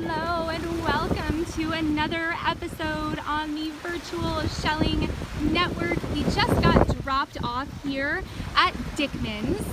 Hello and welcome to another episode on the Virtual Shelling Network. We just got dropped off here at Dickman's.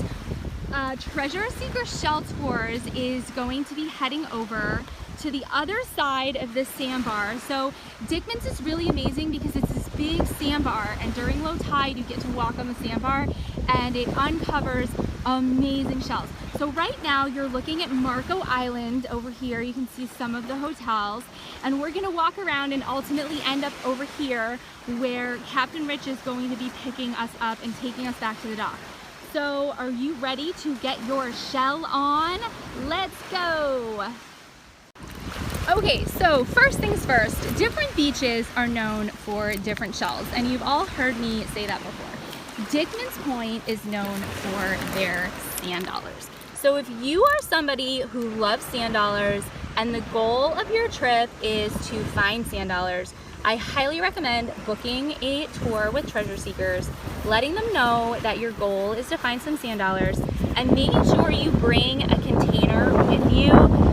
Treasure Seeker Shell Tours is going to be heading over to the other side of the sandbar. So Dickman's is really amazing because it's this big sandbar, and during low tide you get to walk on the sandbar and it uncovers amazing shells. So right now you're looking at Marco Island over here. You can see some of the hotels, and we're gonna walk around and ultimately end up over here where Captain Rich is going to be picking us up and taking us back to the dock. So are you ready to get your shell on? Let's go! Okay, so first things first, different beaches are known for different shells, and you've all heard me say that before. Dickman's Point is known for their sand dollars. So if you are somebody who loves sand dollars and the goal of your trip is to find sand dollars, I highly recommend booking a tour with Treasure Seekers, letting them know that your goal is to find some sand dollars, and making sure you bring a container with you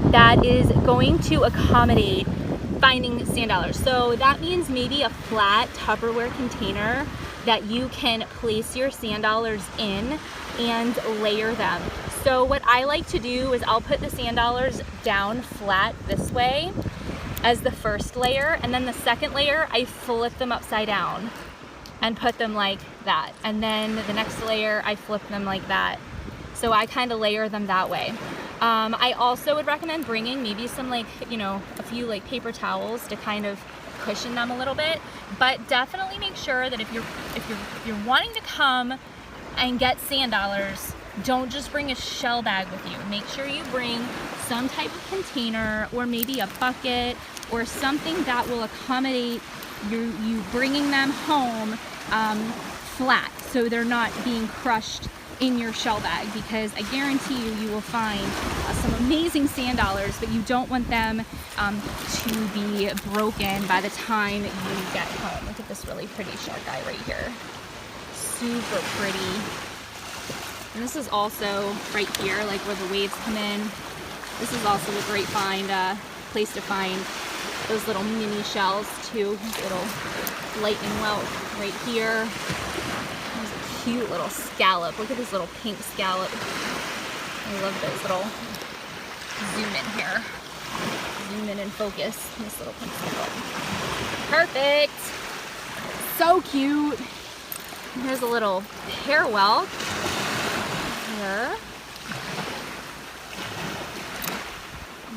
that is going to accommodate finding sand dollars. So that means maybe a flat Tupperware container that you can place your sand dollars in and layer them. So what I like to do is I'll put the sand dollars down flat this way as the first layer, and then the second layer I flip them upside down and put them like that, and then the next layer I flip them like that. So I kind of layer them that way. I also would recommend bringing maybe some a few paper towels to kind of cushion them a little bit, but definitely make sure that if you're wanting to come and get sand dollars, don't just bring a shell bag with you. Make sure you bring some type of container or maybe a bucket or something that will accommodate you bringing them home flat, so they're not being crushed in your shell bag, because I guarantee you will find some amazing sand dollars, but you don't want them to be broken by the time you get home. Look at this really pretty shell guy right here. Super pretty. And this is also right here, like where the waves come in. This is also a great place to find those little mini shells too. Little lightning welt right here. There's a cute little scallop. Look at this little pink scallop. I love those little. Zoom in here. Zoom in and focus. This little pink scallop. Perfect. So cute. Here's a little hair whelk here.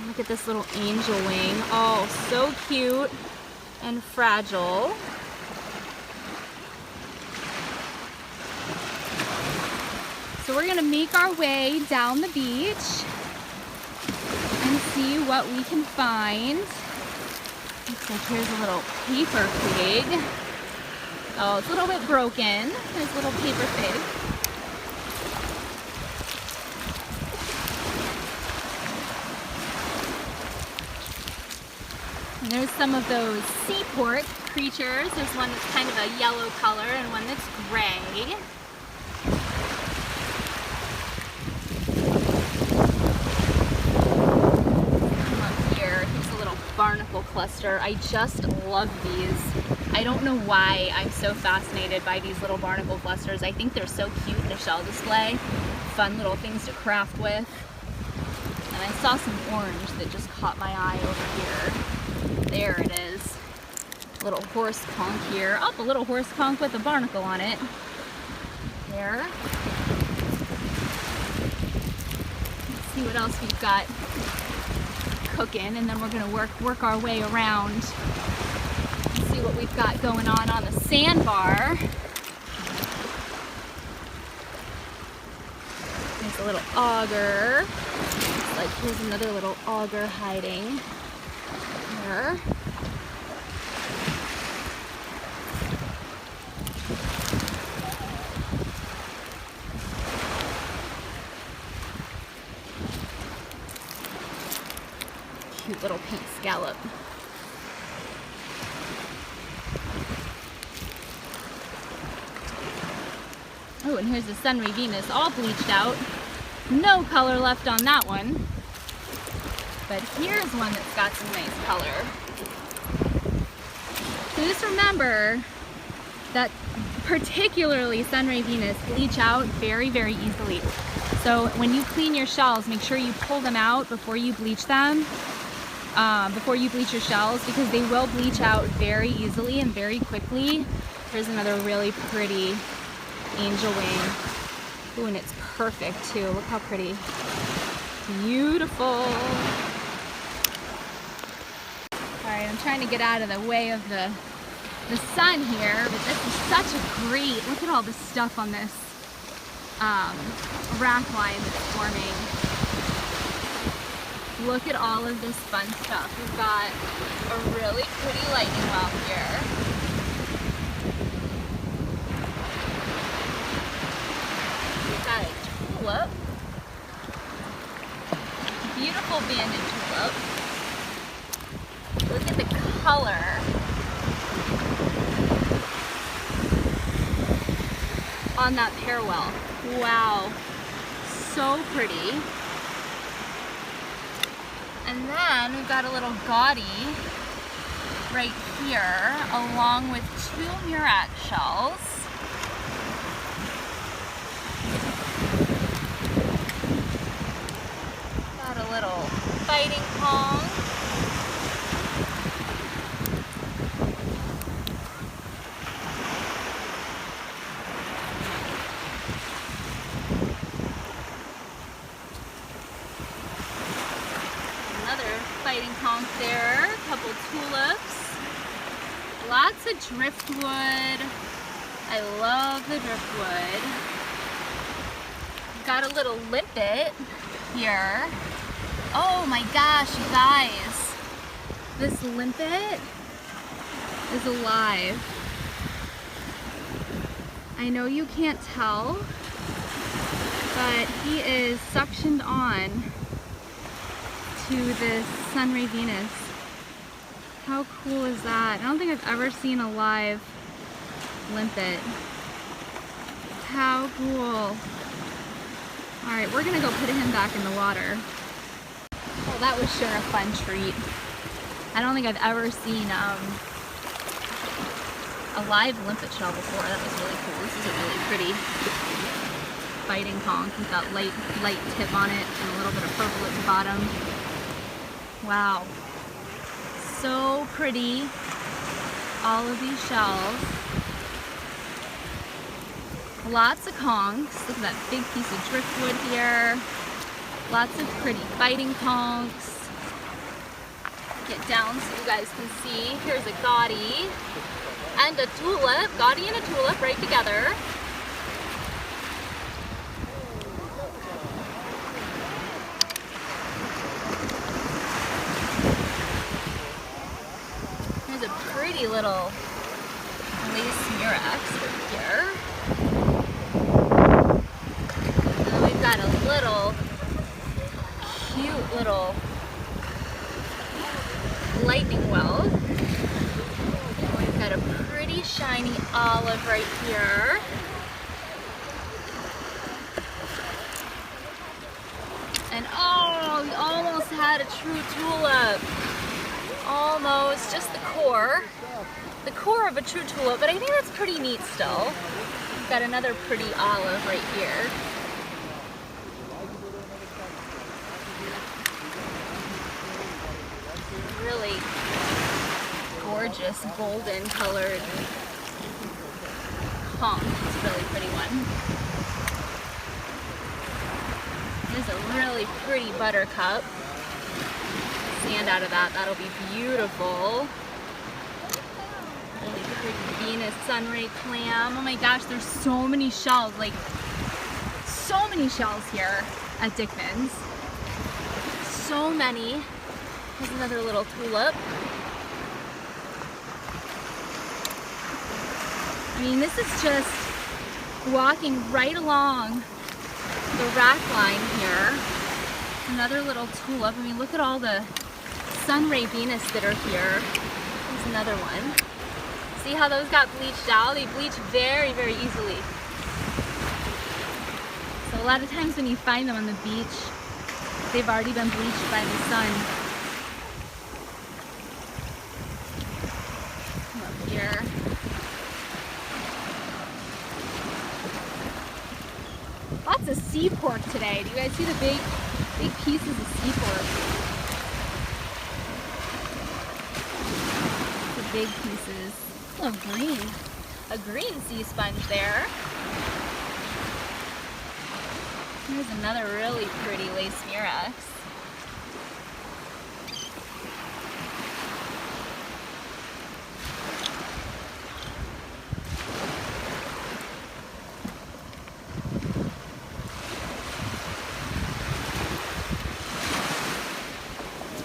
Look at this little angel wing. Oh, so cute and fragile. So we're gonna make our way down the beach and see what we can find. Looks like here's a little paper pig. Oh, it's a little bit broken. There's a little paper pig. And there's some of those sea pork creatures. There's one that's kind of a yellow color and one that's gray. Come up here. Here's a little barnacle cluster. I just love these. I don't know why I'm so fascinated by these little barnacle clusters. I think they're so cute in a shell display. Fun little things to craft with. And I saw some orange that just caught my eye over here. There it is. Little horse conch here. Oh, a little horse conch with a barnacle on it. There. Let's see what else we've got cooking, and then we're gonna work our way around and see what we've got going on the sandbar. There's a little auger. Looks like here's another little auger hiding. Here. Cute little pink scallop. Oh, and here's the Sunray Venus all bleached out. No color left on that one. But here's one that's got some nice color. So just remember that particularly Sunray Venus bleach out very, very easily. So when you clean your shells, make sure you pull them out before you bleach them, before you bleach your shells, because they will bleach out very easily and very quickly. Here's another really pretty angel wing. Ooh, and it's perfect too. Look how pretty. Beautiful. All right, I'm trying to get out of the way of the sun here, but this is such a great, look at all the stuff on this rack line that's forming. Look at all of this fun stuff. We've got a really pretty lightning well here. We've got a tulip. Beautiful banded tulip. Look at the color. On that parallel. Wow, so pretty. And then we've got a little gaudy right here, along with 2 murex shells. Got a little fighting conch. Fighting conch there, a couple tulips, lots of driftwood. I love the driftwood. Got a little limpet here. Oh my gosh, you guys, this limpet is alive. I know you can't tell, but he is suctioned on to this Sunray Venus. How cool is that? I don't think I've ever seen a live limpet. How cool. Alright, we're gonna go put him back in the water. Well, that was sure a fun treat. I don't think I've ever seen a live limpet shell before. That was really cool. This is a really pretty fighting conch with that light tip on it and a little bit of purple at the bottom. Wow, so pretty, all of these shells. Lots of conchs. Look at that big piece of driftwood here. Lots of pretty fighting conchs. Get down so you guys can see. Here's a gaudy and a tulip. Gaudy and a tulip right together. Pretty little lace murex right here. And then we've got a little cute little lightning well. And we've got a pretty shiny olive right here. And oh, we almost had a true tulip. Almost, just the core of a true tulip, but I think that's pretty neat still. We've got another pretty olive right here. Really gorgeous golden colored conch. It's a really pretty one. There's a really pretty buttercup. Sand out of that, that'll be beautiful. Really pretty Venus sunray clam. Oh my gosh, there's so many shells, like so many shells here at Dickman's. So many. Here's another little tulip. I mean, this is just walking right along the rack line here. Another little tulip. I mean, look at all the Sunray Venus that are here. Here's another one. See how those got bleached out? They bleach very, very easily. So a lot of times when you find them on the beach, they've already been bleached by the sun. pork today. Do you guys see the big pieces of sea pork? The big pieces. Oh, green. A green sea sponge there. Here's another really pretty lace murex.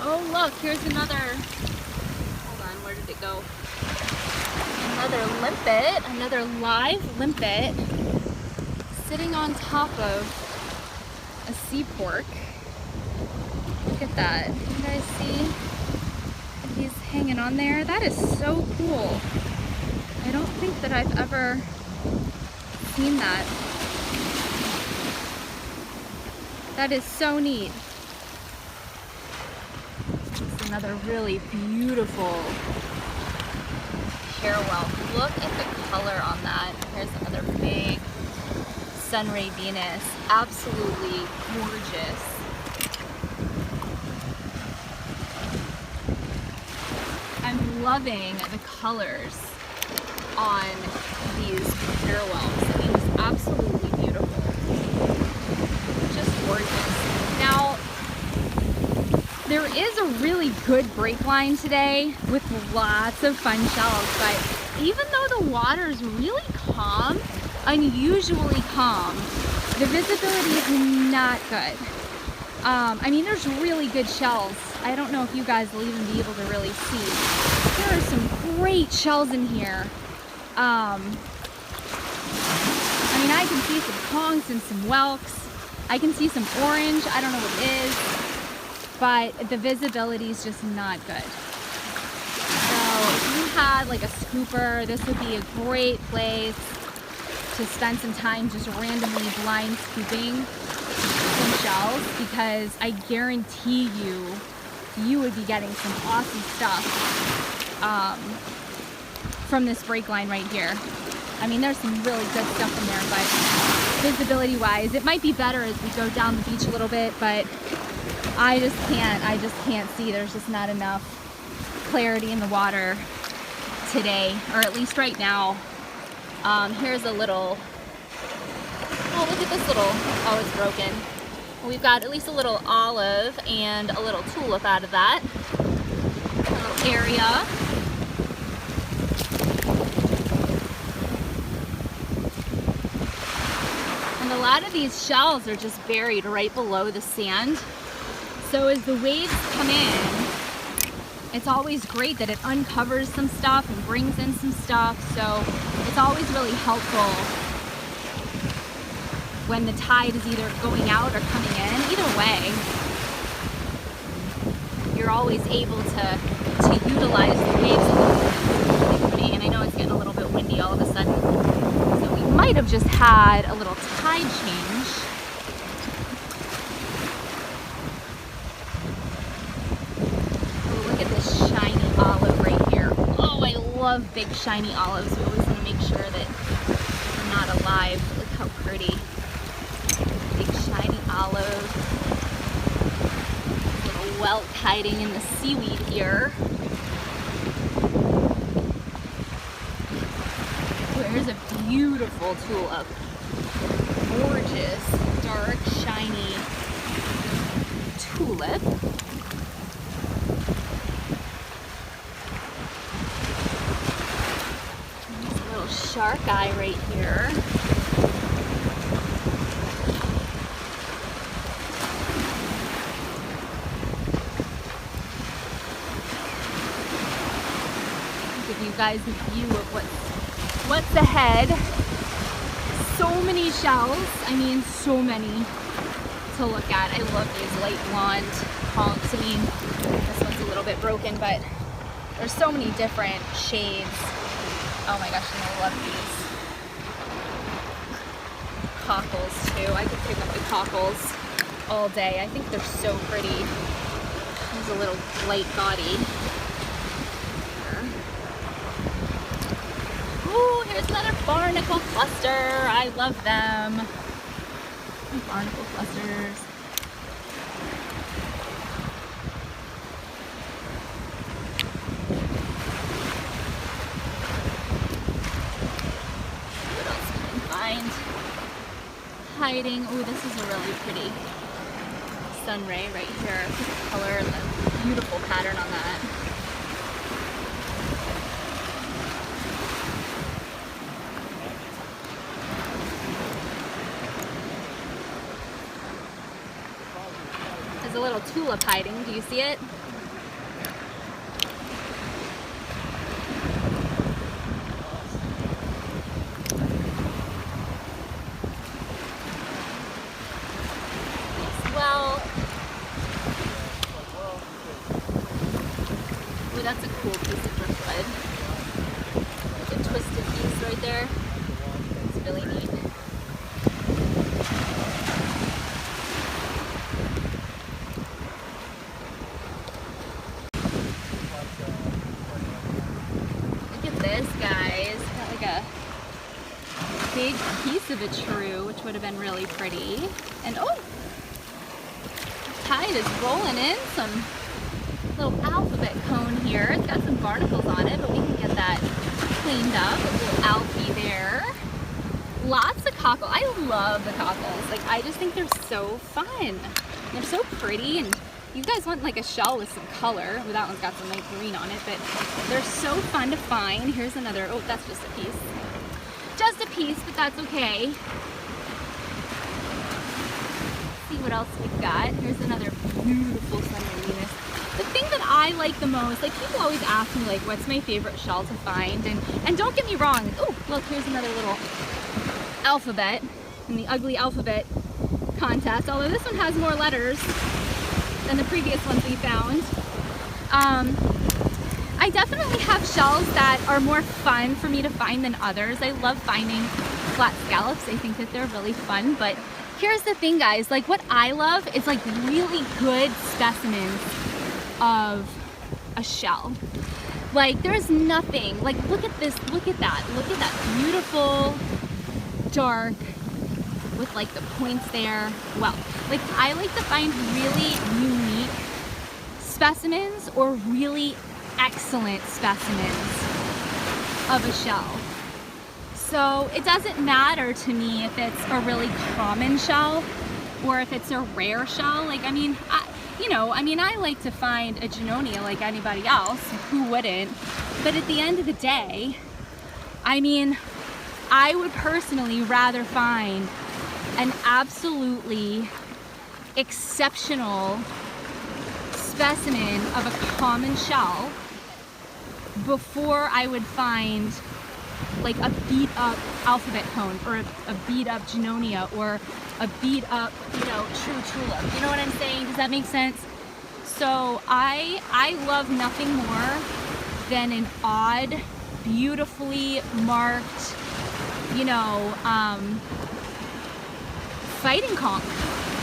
Oh look, here's another, hold on, where did it go? Another limpet, another live limpet sitting on top of a sea pork. Look at that. You guys see? He's hanging on there. That is so cool. I don't think that I've ever seen that. That is so neat. It's another really beautiful hair whelp. Look at the color on that. Here's another big Sunray Venus. Absolutely gorgeous. I'm loving the colors on these hair whelps. I mean, it's absolutely beautiful. Just gorgeous. Now, there is a really good break line today with lots of fun shells, but even though the water is really calm, unusually calm, the visibility is not good. I mean, there's really good shells. I don't know if you guys will even be able to really see. There are some great shells in here. I mean, I can see some conchs and some whelks. I can see some orange. I don't know what it is, but the visibility is just not good. So if you had like a scooper, this would be a great place to spend some time just randomly blind scooping some shells, because I guarantee you would be getting some awesome stuff from this break line right here. I mean, there's some really good stuff in there, but visibility wise, it might be better as we go down the beach a little bit, but I just can't see. There's just not enough clarity in the water today, or at least right now. Here's a little, oh, look at this little, oh, it's broken. We've got at least a little olive and a little tulip out of that little area. And a lot of these shells are just buried right below the sand. So as the waves come in, it's always great that it uncovers some stuff and brings in some stuff. So it's always really helpful when the tide is either going out or coming in. Either way, you're always able to utilize the waves a little bit. And I know it's getting a little bit windy all of a sudden. So we might have just had a little tide change. Oh, look at this shiny olive right here. Oh, I love big shiny olives. We always want to make sure that they're not alive. Look how pretty. Big shiny olive. Little whelk hiding in the seaweed here. Here's a beautiful tulip. Gorgeous, dark, shiny tulip. There's a little shark eye right here. Give you guys a view of what's ahead. So many shells, I mean so many to look at. I love these light blonde conchs. I mean, this one's a little bit broken, but there's so many different shades. Oh my gosh, I love these. Cockles too. I could pick up the cockles all day. I think they're so pretty. There's a little light body. Ooh, here's another barnacle cluster. I love them. Some barnacle clusters. What else can I find? Hiding. Oh, this is a really pretty sun ray right here. Look at the color and the beautiful pattern on that. There's a little tulip hiding. Do you see it? Well, ooh, that's a cool piece of driftwood. Like a twisted piece right there. It's really neat. Look at this, guys. Got like a big piece of a true, which would have been really pretty. And oh! Tide is rolling in some little alphabet cone here. It's got some barnacles on it, but we can get that cleaned up. A little alfie there. Lots of cockle. I love the cockles. Like, I just think they're so fun. They're so pretty, and you guys want like a shell with some color. Well, that one's got some nice green on it, but they're so fun to find. Here's another. Oh, that's just a piece. Just a piece, but that's okay. What else we've got. Here's another beautiful Sunday Venus. The thing that I like the most, like people always ask me like what's my favorite shell to find, and don't get me wrong, oh look, here's another little alphabet in the ugly alphabet contest, although this one has more letters than the previous ones we found. I definitely have shells that are more fun for me to find than others. I love finding flat scallops. I think that they're really fun, but here's the thing, guys, like what I love is like really good specimens of a shell. Like there's nothing, like look at this, look at that beautiful dark with like the points there. Well, like I like to find really unique specimens or really excellent specimens of a shell. So it doesn't matter to me if it's a really common shell or if it's a rare shell. Like, I mean, I like to find a Junonia like anybody else. Who wouldn't? But at the end of the day, I mean, I would personally rather find an absolutely exceptional specimen of a common shell before I would find like a beat up alphabet cone or a beat up Junonia or a beat up, true tulip. You know what I'm saying? Does that make sense? So I love nothing more than an odd, beautifully marked, fighting conch.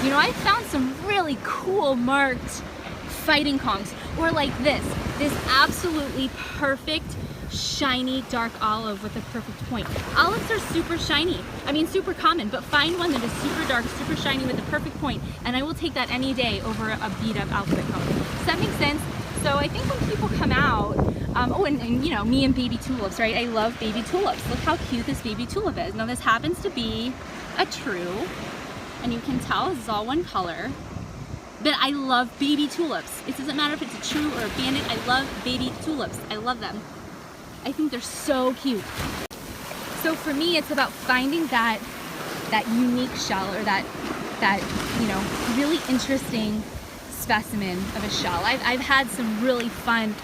I found some really cool marked fighting conchs, or like this absolutely perfect shiny dark olive with a perfect point. Olives are super shiny. I mean, super common, but find one that is super dark, super shiny with a perfect point, and I will take that any day over a beat up alphabet cone. Does that make sense? So I think when people come out, me and baby tulips, right? I love baby tulips. Look how cute this baby tulip is. Now this happens to be a true, and you can tell this is all one color. But I love baby tulips. It doesn't matter if it's a true or a banded. I love baby tulips. I love them. I think they're so cute. So for me, it's about finding that unique shell or that really interesting specimen of a shell. I've had some really fun,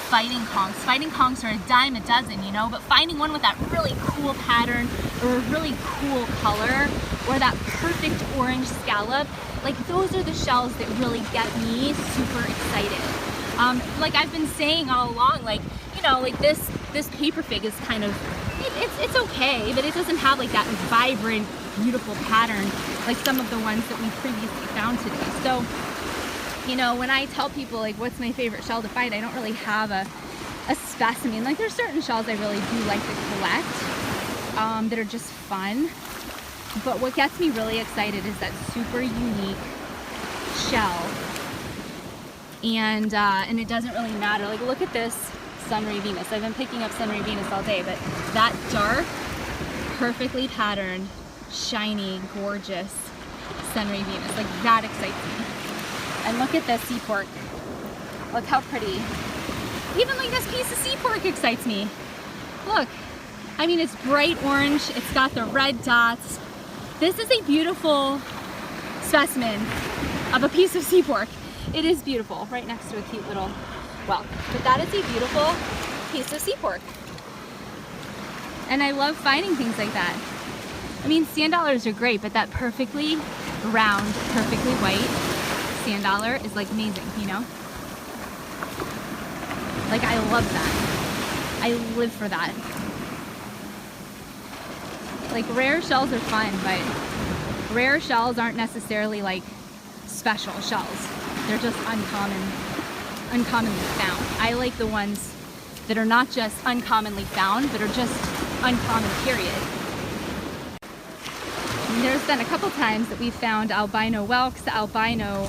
fighting conchs. Fighting conchs are a dime a dozen, but finding one with that really cool pattern or a really cool color or that perfect orange scallop, like those are the shells that really get me super excited. Like I've been saying all along, like this paper fig is kind of, it's okay, but it doesn't have like that vibrant, beautiful pattern like some of the ones that we previously found today. So, when I tell people like what's my favorite shell to find, I don't really have a specimen. Like there's certain shells I really do like to collect that are just fun. But what gets me really excited is that super unique shell. And it doesn't really matter. Like, look at this Sunray Venus. I've been picking up Sunray Venus all day, but that dark, perfectly patterned, shiny, gorgeous Sunray Venus, like that excites me. And look at this sea pork. Look how pretty. Even like this piece of sea pork excites me. Look, I mean, it's bright orange. It's got the red dots. This is a beautiful specimen of a piece of sea pork. It is beautiful, right next to a cute little whelk. But that is a beautiful piece of sea pork. And I love finding things like that. I mean, sand dollars are great, but that perfectly round, perfectly white sand dollar is like amazing, you know? Like, I love that. I live for that. Like, rare shells are fun, but rare shells aren't necessarily like special shells. They're just uncommonly found. I like the ones that are not just uncommonly found, but are just uncommon, period. And there's been a couple times that we found albino whelks, albino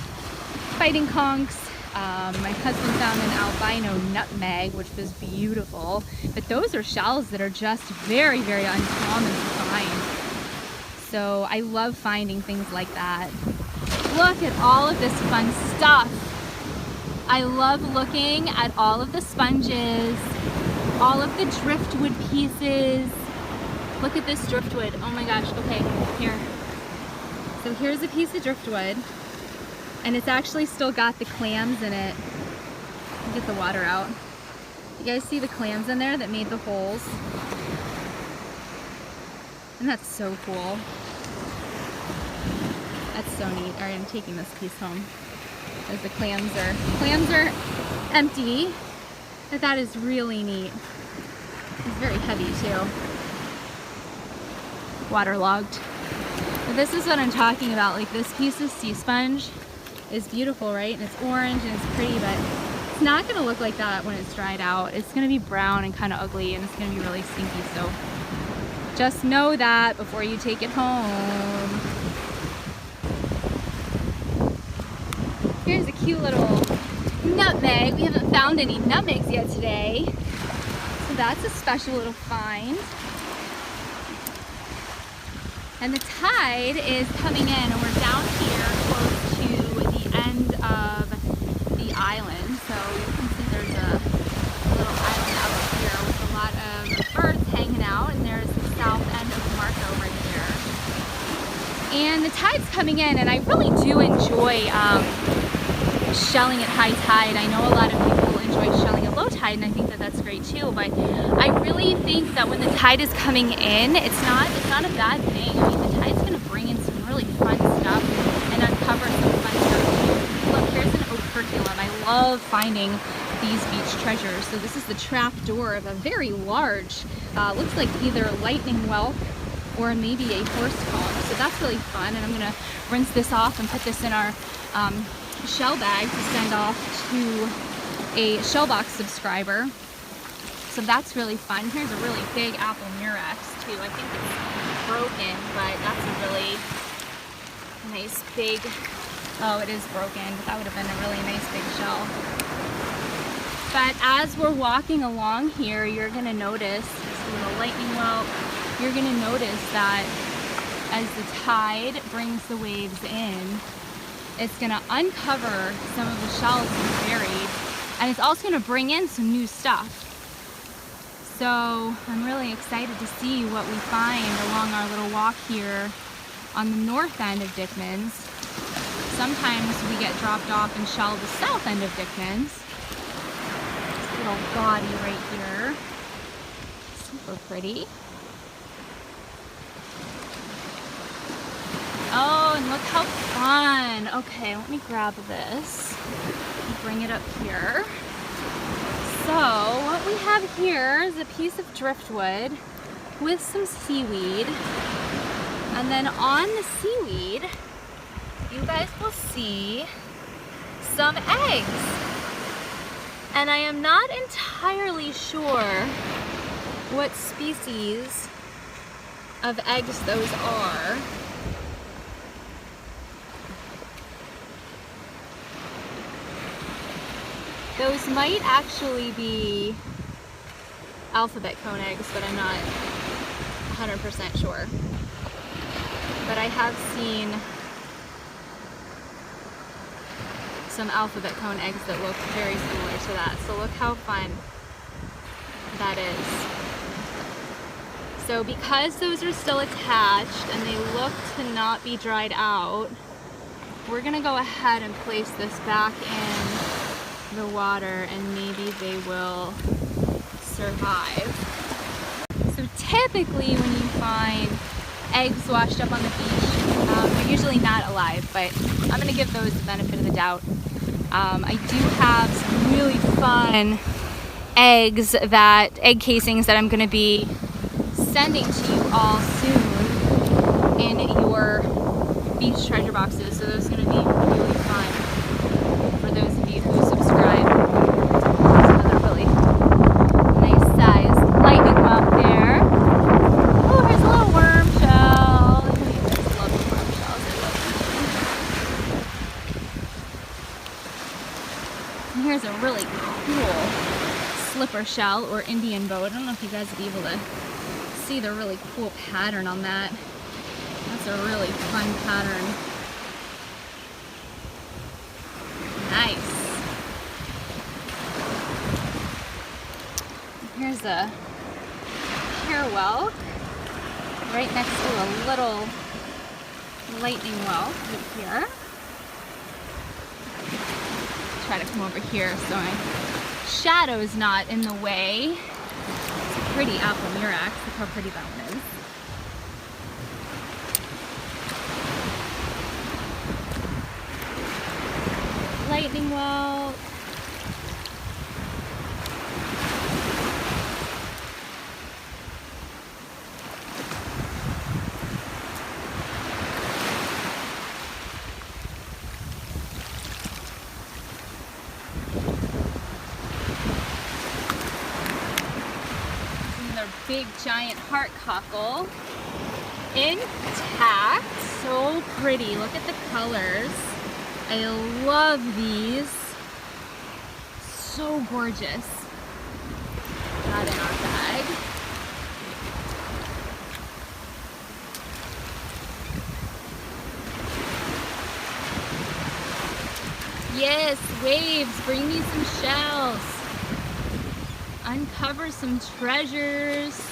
fighting conchs. My husband found an albino nutmeg, which was beautiful. But those are shells that are just very, very uncommon to find. So I love finding things like that. Look at all of this fun stuff. I love looking at all of the sponges, all of the driftwood pieces. Look at this driftwood. Oh my gosh, okay, here. So here's a piece of driftwood, and it's actually still got the clams in it. Get the water out. You guys see the clams in there that made the holes? And that's so cool. That's so neat. All right, I'm taking this piece home. As the clams are empty, but that is really neat. It's very heavy too. Waterlogged. But this is what I'm talking about. Like, this piece of sea sponge is beautiful, right? And it's orange and it's pretty, but it's not gonna look like that when it's dried out. It's gonna be brown and kind of ugly, and it's gonna be really stinky. So just know that before you take it home. Here's a cute little nutmeg. We haven't found any nutmegs yet today. So that's a special little find. And the tide is coming in, and we're down here close to the end of the island. So you can see there's a little island out here with a lot of birds hanging out, and there's the south end of Marco right here. And the tide's coming in, and I really do enjoy shelling at high tide. I know a lot of people enjoy shelling at low tide, and I think that that's great too, but I really think that when the tide is coming in, it's not a bad thing. I mean, the tide's going to bring in some really fun stuff and uncover some fun stuff too. Look, here's an operculum. I love finding these beach treasures. So this is the trap door of a very large, looks like either lightning whelk or maybe a horse conch. So that's really fun, and I'm going to rinse this off and put this in our shell bag to send off to a Shellbox subscriber. So that's really fun. Here's a really big apple murex too. I think it's broken, but that's a really nice big, oh, it is broken, but that would have been a really nice big shell. But as we're walking along here, you're gonna notice this little lightning whelk. You're gonna notice that as the tide brings the waves in, it's gonna uncover some of the shells that are buried, and it's also gonna bring in some new stuff. So I'm really excited to see what we find along our little walk here on the north end of Dickman's. Sometimes we get dropped off and shelled the south end of Dickman's. This little gaudy right here. Super pretty. Oh, and look how fun. Okay, let me grab this and bring it up here. So what we have here is a piece of driftwood with some seaweed. And then on the seaweed, you guys will see some eggs. And I am not entirely sure what species of eggs those are. Those might actually be alphabet cone eggs, but I'm not 100% sure. But I have seen some alphabet cone eggs that look very similar to that. So look how fun that is. So because those are still attached and they look to not be dried out, we're gonna go ahead and place this back in the water and maybe they will survive. So typically when you find eggs washed up on the beach, they're usually not alive, but I'm gonna give those the benefit of the doubt. I do have some really fun egg casings that I'm gonna be sending to you all soon in your beach treasure boxes. So those are gonna be really fun for those of you who subscribe. There's another really nice sized lightning well there. Oh, here's a little worm shell. I just love the worm shells. I love them. And here's a really cool slipper shell or Indian boat. I don't know if you guys will be able to see the really cool pattern on that. That's a really fun pattern. Nice. Here's a parewell right next to a little lightning well right here. Try to come over here so my shadow's not in the way. It's a pretty apple murex. Look how pretty that one is. Lightning well. Another big giant heart cockle. Intact. So pretty. Look at the colors. I love these. So gorgeous. Got in our bag. Yes, waves, bring me some shells. Uncover some treasures.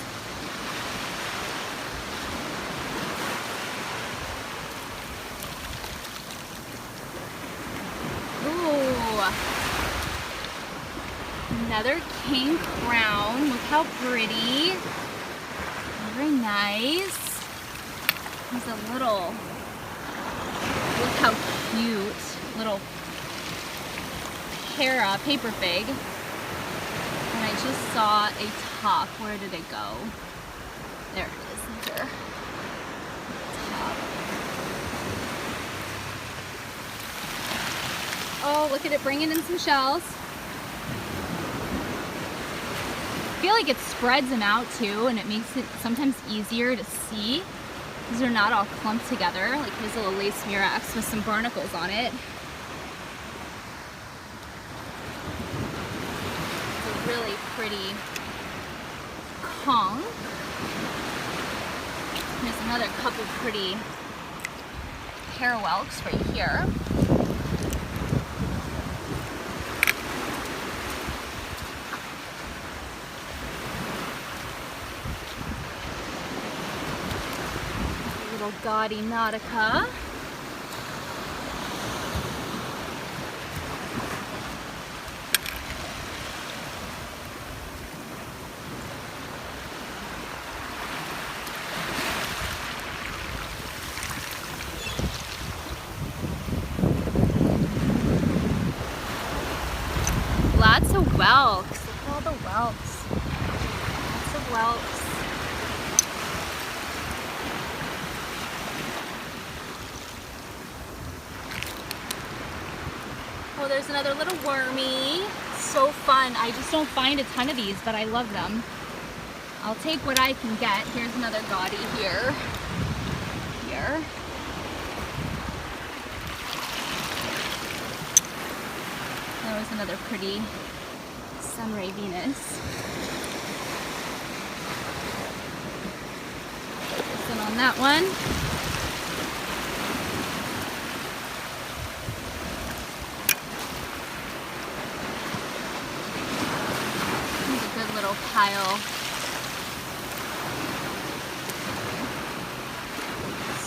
Another king crown. Look how pretty. Very nice. There's a little, look how cute, little paper fig. And I just saw a top. Where did it go? There it is. Here. Top. Oh, look at it bringing in some shells. I feel like it spreads them out too, and it makes it sometimes easier to see because they're not all clumped together. Like here's a little lace murex with some barnacles on it. It's a really pretty conch. There's another couple pretty parewelks right here. Gaudy Nautica. Lots of whelks. Look at all the whelks. Lots of whelks. Oh, there's another little wormy. So fun. I just don't find a ton of these, but I love them. I'll take what I can get. Here's another gaudy here. That was another pretty sunray Venus. Focusing on that one. Here's a good little pile.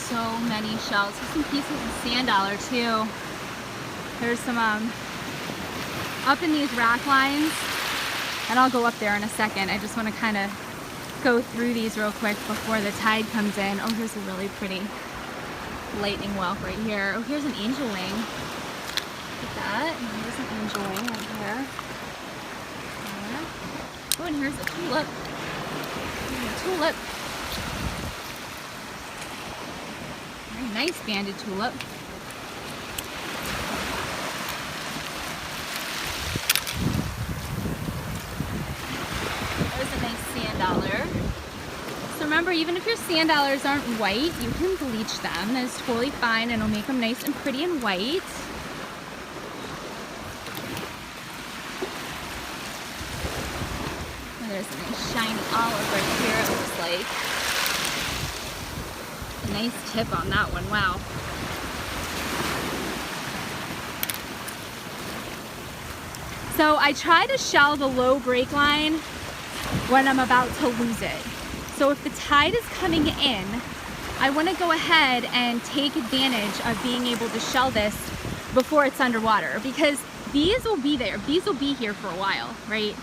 So many shells. There's some pieces of sand dollar too. There's some up in these rack lines, and I'll go up there in a second. I just want to kind of go through these real quick before the tide comes in. Oh, here's a really pretty lightning whelk right here. Oh, here's an angel wing. Look at that. And here's an angel wing right here. Oh, and here's a tulip. Tulip. Very nice banded tulip. There's a nice sand dollar. So remember, even if your sand dollars aren't white, you can bleach them. That's totally fine, and it'll make them nice and pretty and white. And there's a nice shiny olive right here, it looks like. A nice tip on that one, wow. So I try to shell the low break line when I'm about to lose it. So if the tide is coming in, I want to go ahead and take advantage of being able to shell this before it's underwater, because these will be there. These will be here for a while, right?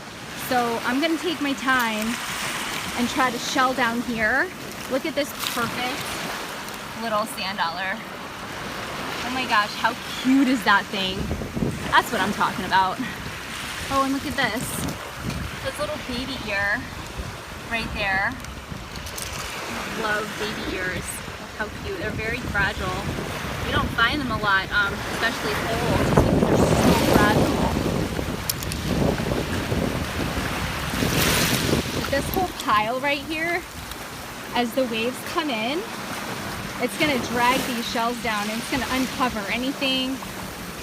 So I'm going to take my time and try to shell down here. Look at this perfect little sand dollar. Oh my gosh, how cute is that thing? That's what I'm talking about. Oh, and look at this. This little baby ear right there. I love baby ears. Look how cute. They're very fragile. You don't find them a lot, especially old, just because they're so fragile. But this whole pile right here, as the waves come in, it's going to drag these shells down, and it's going to uncover anything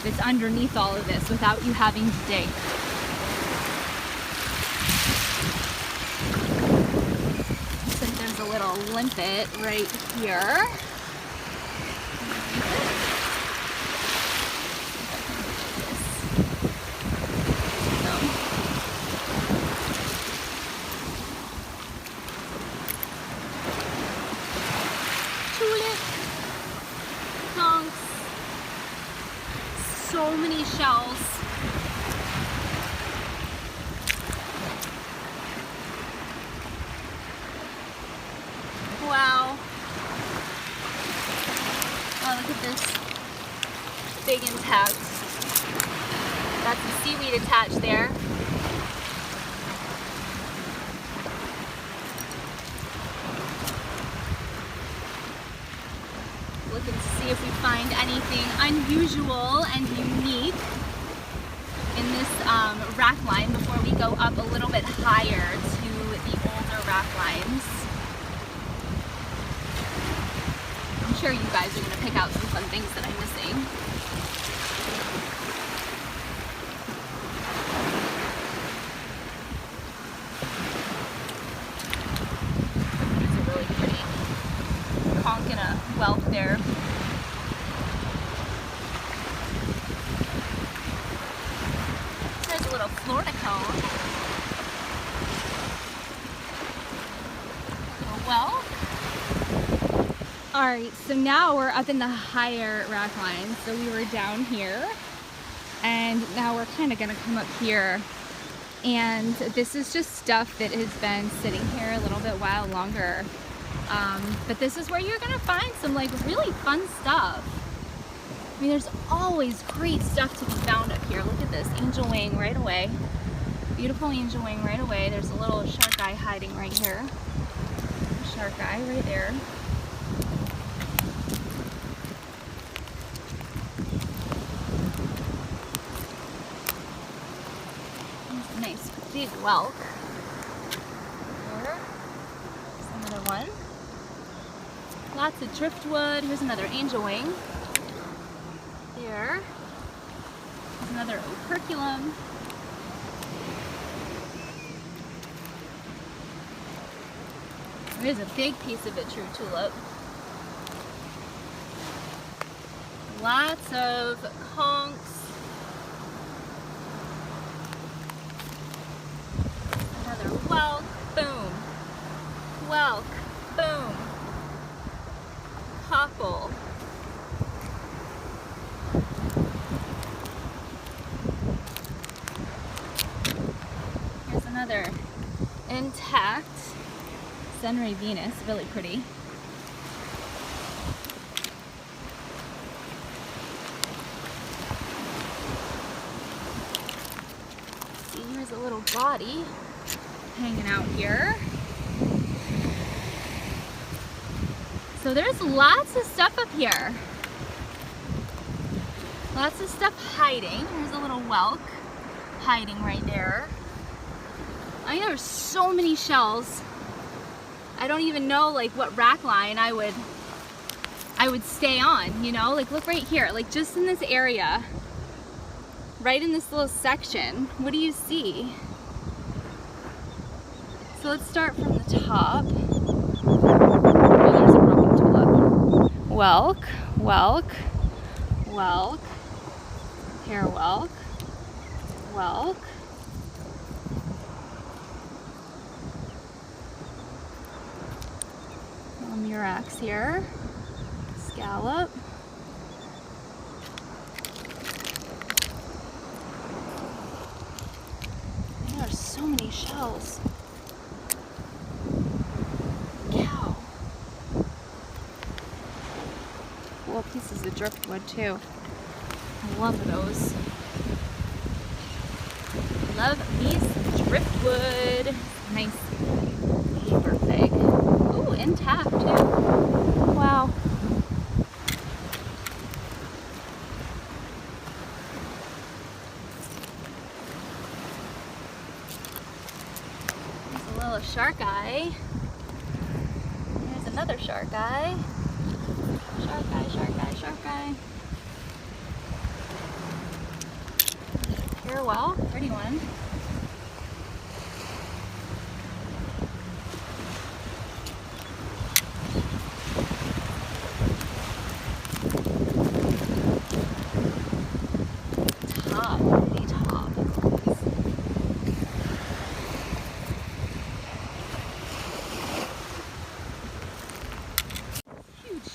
that's underneath all of this without you having to dig. Looks like there's a little limpet right here. So many shells. Wow. Oh, look at this. Big intact. That's the seaweed attached there. Looking to see if we find anything unusual and unique in this rack line before we go up a little bit higher to the older rack lines. I'm sure you guys are going to pick out some fun things that I'm missing. These are really pretty. Conch and a whelk there. There's a little Florida cone. Well, all right, so now we're up in the higher rack line. So we were down here, and now we're kind of gonna come up here. And this is just stuff that has been sitting here a little bit while longer. But this is where you're gonna find some like really fun stuff. I mean, there's always great stuff to be found up here. Look at this angel wing right away. Beautiful angel wing right away. There's a little shark eye hiding right here. Shark eye right there. There's a nice big whelk. There. one. Lots of driftwood. Here's another angel wing. There. There's another operculum. There's a big piece of a true tulip. Lots of conchs. Another whelk, boom. Whelk, boom. Cockle. Here's another intact Sunray Venus, really pretty. See, here's a little body hanging out here. So there's lots of stuff up here. Lots of stuff hiding. Here's a little whelk hiding right there. I mean, there's so many shells. I don't even know like what rack line I would stay on, you know? Like look right here, like just in this area, right in this little section, what do you see? So let's start from the top. Oh, there's a broken tulip. Whelk, whelk, whelk, hair whelk, whelk. Murex here, scallop. There are so many shells. Cow. Cool pieces of driftwood too. I love those. Love me some driftwood. Nice paper fig. Ooh, intact too. Wow. There's a little shark eye. There's another shark eye. Shark eye, shark eye, shark eye. Farewell, pretty one.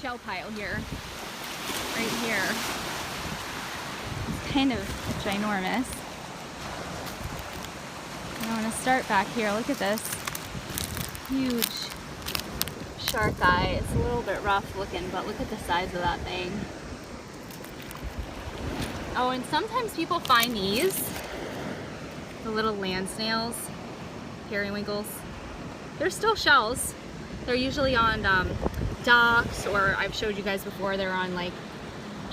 Shell pile here, right here. It's kind of ginormous. And I'm going to start back here. Look at this huge shark eye. It's a little bit rough looking, but look at the size of that thing. Oh, and sometimes people find these, the little land snails, periwinkles. They're still shells. They're usually on docks, or I've showed you guys before, they're on like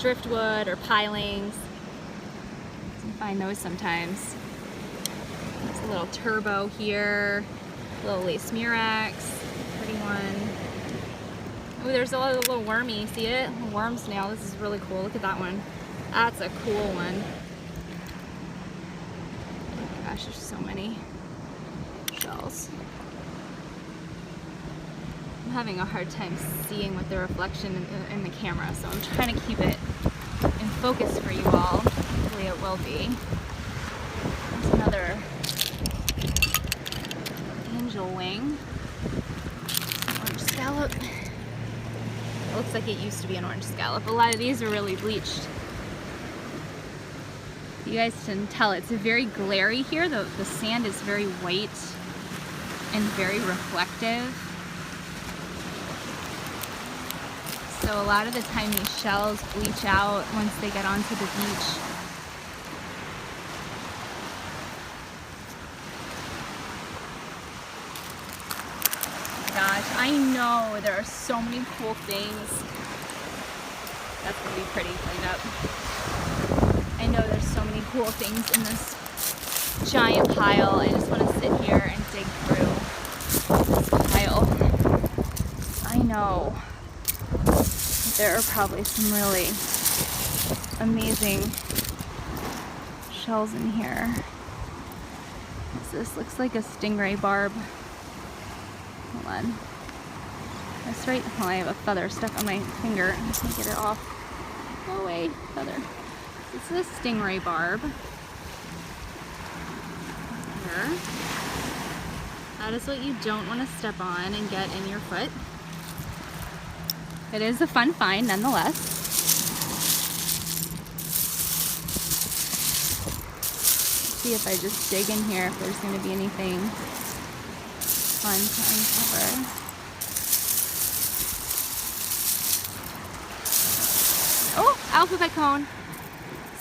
driftwood or pilings. You can find those sometimes. There's a little turbo here, a little lace murex, pretty one. Oh, there's a little wormy, see it? A worm snail, this is really cool. Look at that one. That's a cool one. Oh my gosh, there's so many shells. I'm having a hard time seeing with the reflection in the camera, so I'm trying to keep it in focus for you all. Hopefully it will be. There's another angel wing. Orange scallop. It looks like it used to be an orange scallop. A lot of these are really bleached. You guys can tell it's very glary here. The sand is very white and very reflective. So a lot of the time these shells bleach out once they get onto the beach. Gosh, I know there are so many cool things. That's gonna be pretty cleaned up. I know there's so many cool things in this giant pile. I just want to sit here and dig through this pile. know there are probably some really amazing shells in here. This looks like a stingray barb. Hold on. That's right. Well, I have a feather stuck on my finger. I can't get it off. Go away, feather. This is a stingray barb. Here. That is what you don't want to step on and get in your foot. It is a fun find nonetheless. Let's see if I just dig in here if there's going to be anything fun to uncover. Oh, alphabet cone.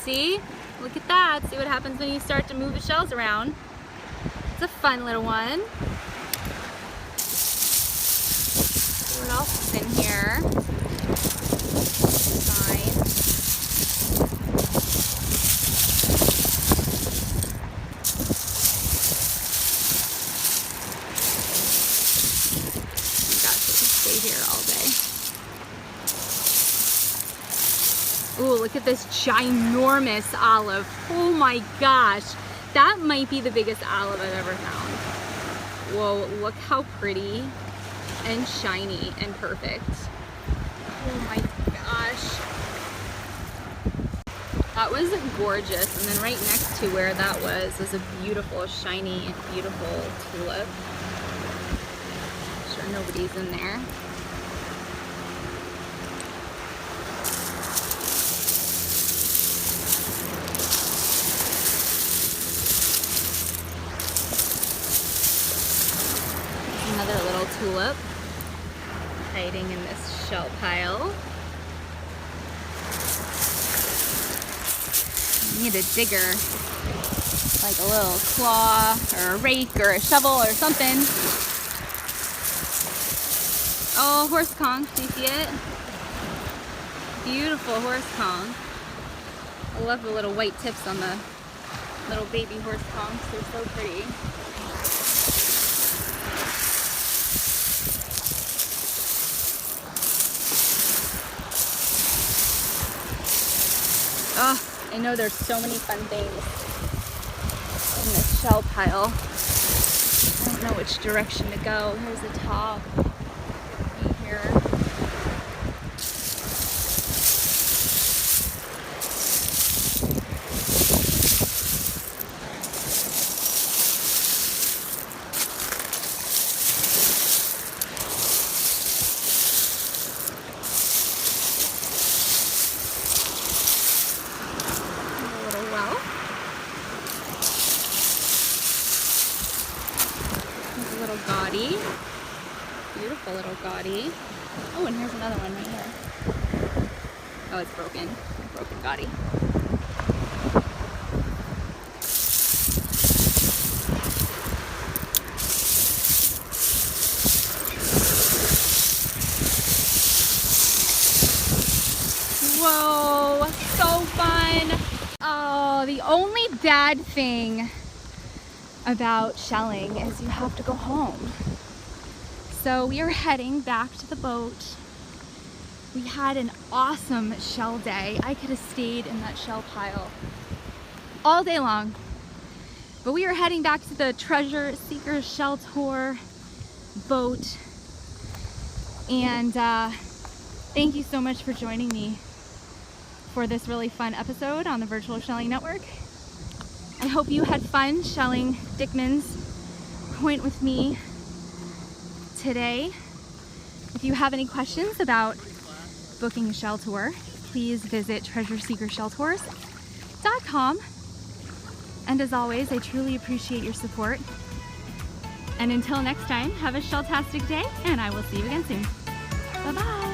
See? Look at that. See what happens when you start to move the shells around. It's a fun little one. What else is in here? Fine. Gosh, I could stay here all day. Ooh, look at this ginormous olive. Oh my gosh. That might be the biggest olive I've ever found. Whoa, look how pretty and shiny and perfect. Oh my gosh. That was gorgeous. And then right next to where that was a beautiful, shiny, beautiful tulip. I'm sure nobody's in there. Another little tulip hiding in this shell pile. You need a digger, like a little claw or a rake or a shovel or something. Oh, horse conch, do you see it? Beautiful horse conch. I love the little white tips on the little baby horse conchs. They're so pretty. Oh, I know there's so many fun things in this shell pile. I don't know which direction to go. Here's the top. Right here. Gaudy. Beautiful little gaudy. Oh, and here's another one right here. Oh, it's broken. Broken gaudy. Whoa, so fun. Oh, the only bad thing about shelling is you have to go home. So we are heading back to the boat. We had an awesome shell day. I could have stayed in that shell pile all day long. But we are heading back to the Treasure Seeker Shell Tour boat. And thank you so much for joining me for this really fun episode on the Virtual Shelling Network. I hope you had fun shelling Dickman's Point with me today. If you have any questions about booking a shell tour, please visit treasureseekershelltours.com. And as always, I truly appreciate your support. And until next time, have a shelltastic day, and I will see you again soon. Bye-bye.